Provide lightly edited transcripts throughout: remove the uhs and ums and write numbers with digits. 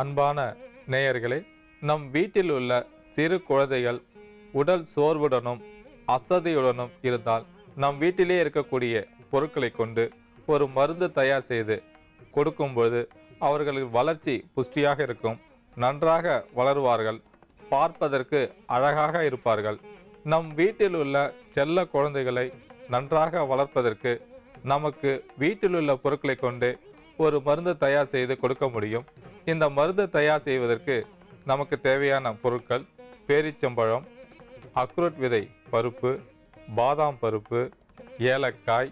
அன்பான நேயர்களே, நம் வீட்டில் உள்ள சிறு குழந்தைகள் உடல் சோர்வுடனும் அசதியுடனும் இருந்தால் நம் வீட்டிலே இருக்கக்கூடிய பொருட்களை கொண்டு ஒரு மருந்து தயார் செய்து கொடுக்கும்போது அவர்களின் வளர்ச்சி புஷ்டியாக இருக்கும், நன்றாக வளருவார்கள், பார்ப்பதற்கு அழகாக இருப்பார்கள். நம் வீட்டில் உள்ள செல்ல குழந்தைகளை நன்றாக வளர்ப்பதற்கு நமக்கு வீட்டில் உள்ள பொருட்களை கொண்டு ஒரு மருந்து தயார் செய்து கொடுக்க முடியும். இந்த மருந்து தயார் செய்வதற்கு நமக்கு தேவையான பொருட்கள்: பேரிச்சம்பழம், அக்ரூட் விதை பருப்பு, பாதாம் பருப்பு, ஏலக்காய்,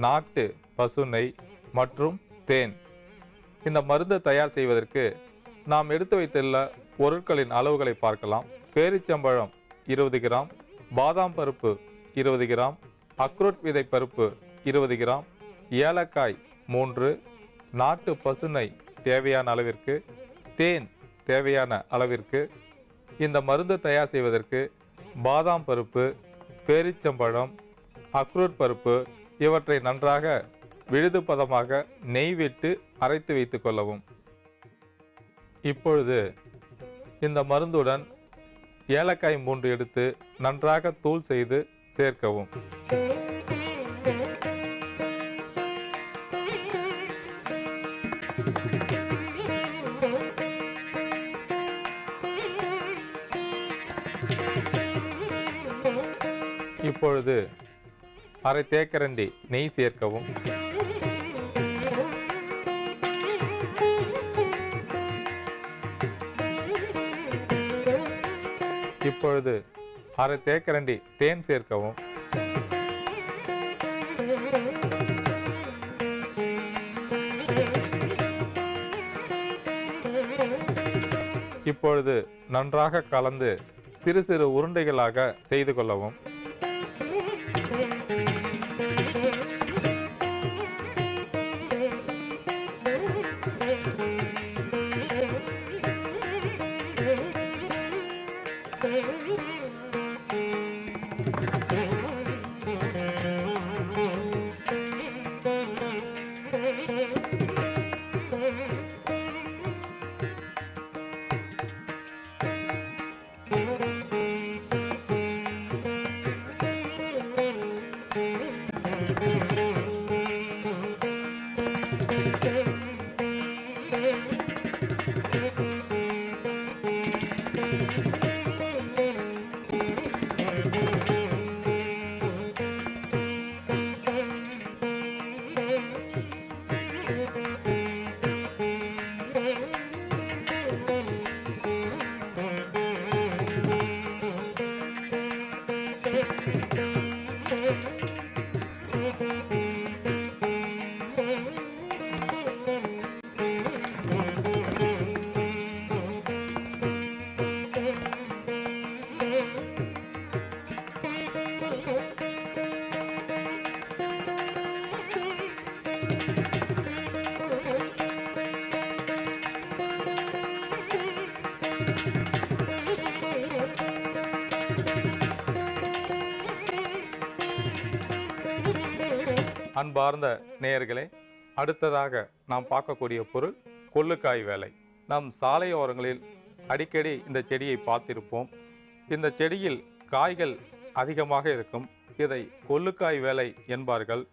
நாட்டு பசு நெய் மற்றும் தேன். இந்த மருந்து தயார் செய்வதற்கு நாம் எடுத்து வைத்துள்ள பொருட்களின் அளவுகளை பார்க்கலாம். பேரிச்சம்பழம் 20 கிராம், பாதாம் பருப்பு 20 கிராம், அக்ரூட் விதை பருப்பு 20 கிராம், ஏலக்காய் 3, நாட்டு பசுனை தேவையான அளவிற்கு, தேன் தேவையான அளவிற்கு. இந்த மருந்து தயார் செய்வதற்கு பாதாம் பருப்பு, பேரிச்சம்பழம், அக்ரூட் பருப்பு இவற்றை நன்றாக விழுது பதமாக நெய் விட்டு அரைத்து வைத்துக் கொள்ளவும். இப்பொழுது இந்த மருந்துடன் ஏலக்காய் 3 எடுத்து நன்றாக தூள் செய்து சேர்க்கவும். இப்பொழுது அரை தேக்கரண்டி நெய் சேர்க்கவும். இப்பொழுது அரை தேக்கரண்டி தேன் சேர்க்கவும். இப்பொழுது நன்றாக கலந்து சிறு சிறு உருண்டைகளாக செய்து கொள்ளவும். அன்பார்ந்த நேயர்களே, அடுத்ததாக நாம் பார்க்கக்கூடிய பொருள் கொள்ளுக்காய் வேலை. நம் சாலையோரங்களில் அடிக்கடி இந்த செடியை பார்த்திருப்போம். இந்த செடியில் காய்கள் அதிகமாக இருக்கும். இதை கொள்ளுக்காய் வேலை என்பார்கள்.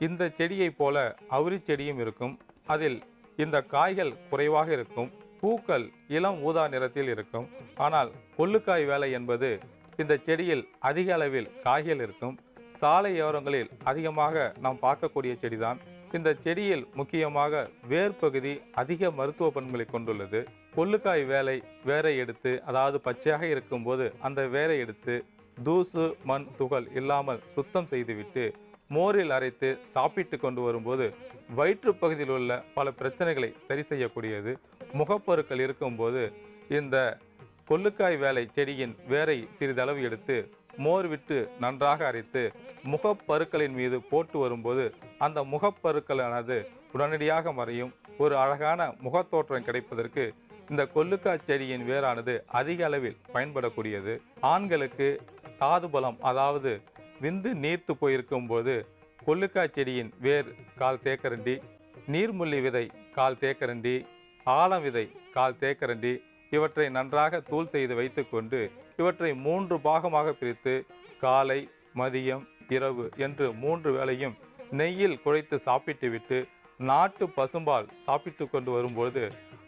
இந்த செடியை போல அவுரி செடியும் இருக்கும். அதில் இந்த காய்கள் குறைவாக இருக்கும். பூக்கள் இளம் ஊதா நிறத்தில் இருக்கும். ஆனால் கொள்ளுக்காய் வேலை என்பது இந்த செடியில் அதிக அளவில் காய்கள் இருக்கும். சாலையோரங்களில் அதிகமாக நாம் பார்க்கக்கூடிய செடிதான். இந்த செடியில் முக்கியமாக வேர் பகுதி அதிக மருத்துவ பண்புகளை கொண்டுள்ளது. கொள்ளுக்காய் வேரை எடுத்து, அதாவது பச்சையாக இருக்கும்போது அந்த வேரை எடுத்து தூசு மண் துகள் இல்லாமல் சுத்தம் செய்துவிட்டு மோரில் அரைத்து சாப்பிட்டு கொண்டு வரும்போது வயிற்று பகுதியில் உள்ள பல பிரச்சனைகளை சரி செய்யக்கூடியது. முகப்பருக்கள் இருக்கும்போது இந்த கொள்ளுக்காய் வேலை செடியின் வேரை சிறிதளவு எடுத்து மோர் விட்டு நன்றாக அரைத்து முகப்பருக்களின் மீது போட்டு வரும்போது அந்த முகப்பருக்களானது உடனடியாக மறையும். ஒரு அழகான முகத்தோற்றம் கிடைப்பதற்கு இந்த கொள்ளுக்காய் செடியின் வேரானது அதிக அளவில் பயன்படக்கூடியது. ஆண்களுக்கு தாதுபலம், அதாவது விந்து நீர்த்து போயிருக்கும் போது கொள்ளுக்காய் செடியின் வேர் 1/4 தேக்கரண்டி, நீர்முள்ளி விதை 1/4 தேக்கரண்டி, ஆலம் விதை கால் தேக்கரண்டி இவற்றை நன்றாக தூள் செய்து வைத்துக்கொண்டு இவற்றை 3 பாகமாக பிரித்து காலை, மதியம், இரவு என்று 3 வேளையும் நெய்யில் குழைத்து சாப்பிட்டுவிட்டு நாட்டு பசும்பால் சாப்பிட்டு கொண்டு வரும்பொழுது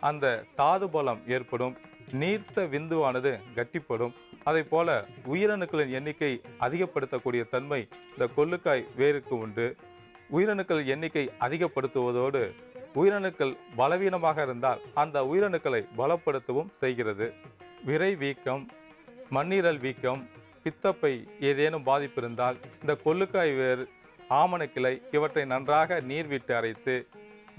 அந்த தாது பலம் ஏற்படும், நீர்த்த விந்துவானது கட்டிப்படும். அதை போல உயிரணுக்களின் எண்ணிக்கை அதிகப்படுத்தக்கூடிய தன்மை இந்த கொள்ளுக்காய் வேருக்கு உண்டு. உயிரணுக்கள் எண்ணிக்கை அதிகப்படுத்துவதோடு உயிரணுக்கள் பலவீனமாக இருந்தால் அந்த உயிரணுக்களை பலப்படுத்தவும் செய்கிறது. விரை வீக்கம், மண்ணீரல் வீக்கம், பித்தப்பை ஏதேனும் பாதிப்பு இருந்தால் இந்த கொள்ளுக்காய் வேர், ஆமணக்கிளை இவற்றை நன்றாக நீர் விட்டு அரைத்து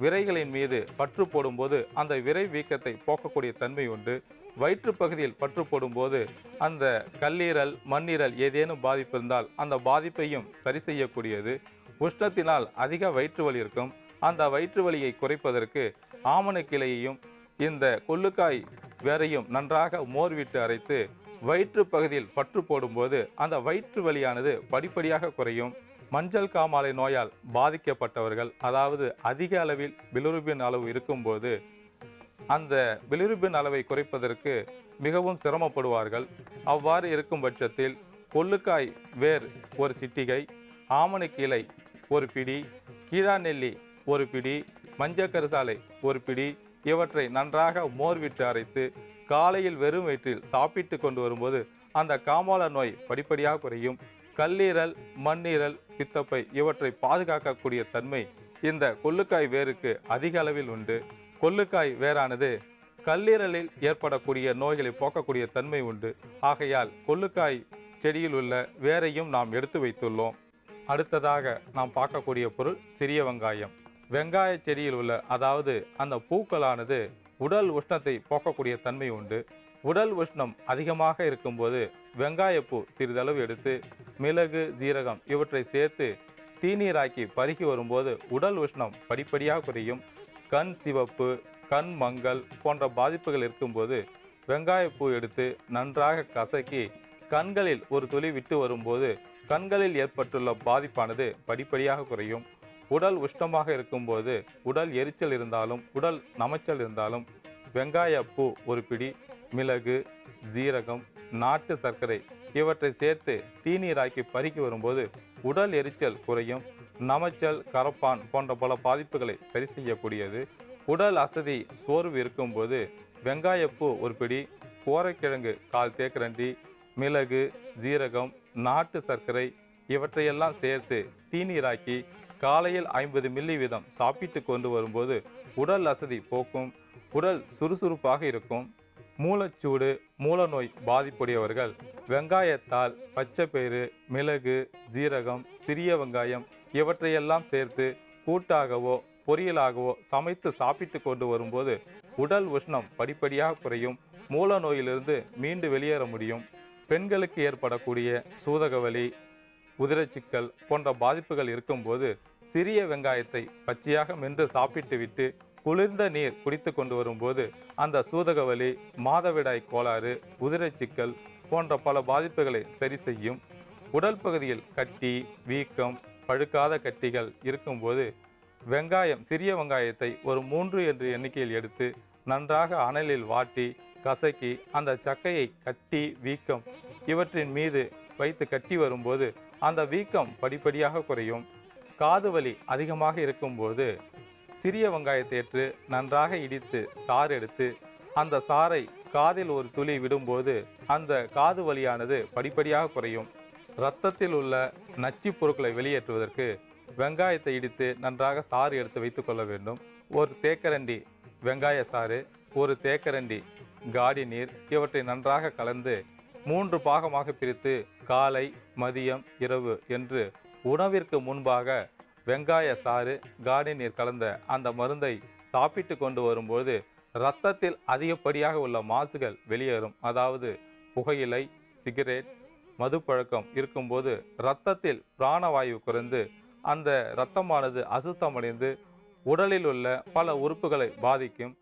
விரைகளின் மீது பற்று போடும்போது அந்த விரை வீக்கத்தை போக்கக்கூடிய தன்மை உண்டு. வயிற்று பகுதியில் பற்று போடும்போது அந்த கல்லீரல், மண்ணீரல் ஏதேனும் பாதிப்பு இருந்தால் அந்த பாதிப்பையும் சரி செய்யக்கூடியது. உஷ்ணத்தினால் அதிக வயிற்று வலி இருக்கும், அந்த வயிற்று வலியை குறைப்பதற்கு ஆமணக்கிளையையும் இந்த கொள்ளுக்காய் வேரையும் நன்றாக மோர் விட்டு அரைத்து வயிற்று பகுதியில் பற்று போடும்போது அந்த வயிற்று வலியானது படிப்படியாக குறையும். மஞ்சள் காமாலை நோயால் பாதிக்கப்பட்டவர்கள், அதாவது அதிக அளவில் பிலிருபின் அளவு இருக்கும்போது அந்த பிலிருபின் அளவை குறைப்பதற்கு மிகவும் சிரமப்படுவார்கள். அவ்வாறு இருக்கும் பட்சத்தில் கொள்ளுக்காய் வேர் ஒரு சிட்டிகை, ஆமணக்கிளை ஒரு பிடி, கீழாநெல்லி ஒரு பிடி, மஞ்சக்கருசாலை ஒரு பிடி இவற்றை நன்றாக மோர் விட்டு அரைத்து காலையில் வெறும் வயிற்றில் சாப்பிட்டு கொண்டு வரும்போது அந்த காமால நோய் படிப்படியாக குறையும். கல்லீரல், மண்ணீரல், பித்தப்பை இவற்றை பாதுகாக்கக்கூடிய தன்மை இந்த கொள்ளுக்காய் வேருக்கு அதிக அளவில் உண்டு. கொள்ளுக்காய் வேரானது கல்லீரலில் ஏற்படக்கூடிய நோய்களை போக்கக்கூடிய தன்மை உண்டு. ஆகையால் கொள்ளுக்காய் செடியில் உள்ள வேரையும் நாம் எடுத்து வைத்துள்ளோம். அடுத்ததாக நாம் பார்க்கக்கூடிய பொருள் சிறிய வெங்காயம். வெங்காய செடியில் உள்ள, அதாவது அந்த பூக்களானது உடல் உஷ்ணத்தை போக்கக்கூடிய தன்மை உண்டு. உடல் உஷ்ணம் அதிகமாக இருக்கும்போது வெங்காயப்பூ சிறிதளவு எடுத்து மிளகு, ஜீரகம் இவற்றை சேர்த்து தீநீராக்கி பருகி வரும்போது உடல் உஷ்ணம் படிப்படியாக குறையும். கண் சிவப்பு, கண் மங்கல் போன்ற பாதிப்புகள் இருக்கும்போது வெங்காயப்பூ எடுத்து நன்றாக கசக்கி கண்களில் ஒரு துளி விட்டு வரும்போது கண்களில் ஏற்பட்டுள்ள பாதிப்பானது படிப்படியாக குறையும். உடல் உஷ்ணமாக இருக்கும்போது, உடல் எரிச்சல் இருந்தாலும், உடல் நமைச்சல் இருந்தாலும் வெங்காயப்பூ ஒரு பிடி, மிளகு, ஜீரகம், நாட்டு சர்க்கரை இவற்றை சேர்த்து தீநீராக்கி பருகி வரும்போது உடல் எரிச்சல் குறையும். நமைச்சல், கரப்பான் போன்ற பல பாதிப்புகளை சரி செய்யக்கூடியது. உடல் அசதி, சோர்வு இருக்கும்போது வெங்காயப்பூ ஒரு பிடி, கோரைக்கிழங்கு கால் தேக்கரண்டி, மிளகு, ஜீரகம், நாட்டு சர்க்கரை இவற்றையெல்லாம் சேர்த்து தீநீராக்கி காலையில் 50 மில்லி வீதம் சாப்பிட்டு கொண்டு வரும்போது உடல் அசதி போக்கும், உடல் சுறுசுறுப்பாக இருக்கும். மூலச்சூடு, மூலநோய் பாதிப்புடையவர்கள் வெங்காயத்தால் பச்சைப்பயிறு, மிளகு, ஜீரகம், சிறிய வெங்காயம் இவற்றையெல்லாம் சேர்த்து கூட்டாகவோ பொரியலாகவோ சமைத்து சாப்பிட்டு கொண்டு வரும்போது உடல் உஷ்ணம் படிப்படியாக குறையும். மூல நோயிலிருந்து மீண்டு வெளியேற முடியும். பெண்களுக்கு ஏற்படக்கூடிய சூதகவலி, உதிரச்சிக்கல் போன்ற பாதிப்புகள் இருக்கும்போது சிறிய வெங்காயத்தை பச்சையாக மென்று சாப்பிட்டு விட்டு குளிர்ந்த நீர் குடித்து கொண்டு வரும்போது அந்த சூதகவலி, மாதவிடாய் கோளாறு, உதிரச்சிக்கல் போன்ற பல பாதிப்புகளை சரி செய்யும். உடல் பகுதியில் கட்டி, வீக்கம், பழுக்காத கட்டிகள் இருக்கும்போது வெங்காயம், சிறிய வெங்காயத்தை ஒரு 3 என்ற எண்ணிக்கையில் எடுத்து நன்றாக அனலில் வாட்டி கசக்கி அந்த சக்கையை கட்டி, வீக்கம் இவற்றின் மீது வைத்து கட்டி வரும்போது அந்த வீக்கம் படிப்படியாக குறையும். காது வலி அதிகமாக இருக்கும்போது சிறிய வெங்காயத்தை ஏற்று நன்றாக இடித்து சாறு எடுத்து அந்த சாறை காதில் ஒரு துளி விடும்போது அந்த காது வலியானது படிப்படியாக குறையும். இரத்தத்தில் உள்ள நச்சு பொருட்களை வெளியேற்றுவதற்கு வெங்காயத்தை இடித்து நன்றாக சாறு எடுத்து வைத்துக் கொள்ள வேண்டும். ஒரு தேக்கரண்டி வெங்காய சாறு, ஒரு தேக்கரண்டி காடி நீர் இவற்றை நன்றாக கலந்து 3 பாகமாக பிரித்து காலை, மதியம், இரவு என்று உணவிற்கு முன்பாக வெங்காய சாறு, காடி நீர் கலந்த அந்த மருந்தை சாப்பிட்டு கொண்டு வரும்போது இரத்தத்தில் அதிகப்படியாக உள்ள மாசுகள் வெளியேறும். அதாவது புகையிலை, சிகரெட், மது பழக்கம் இருக்கும்போது இரத்தத்தில் பிராணவாயு குறைந்து அந்த இரத்தமானது அசுத்தமடைந்து உடலில் உள்ள பல உறுப்புகளை பாதிக்கும்.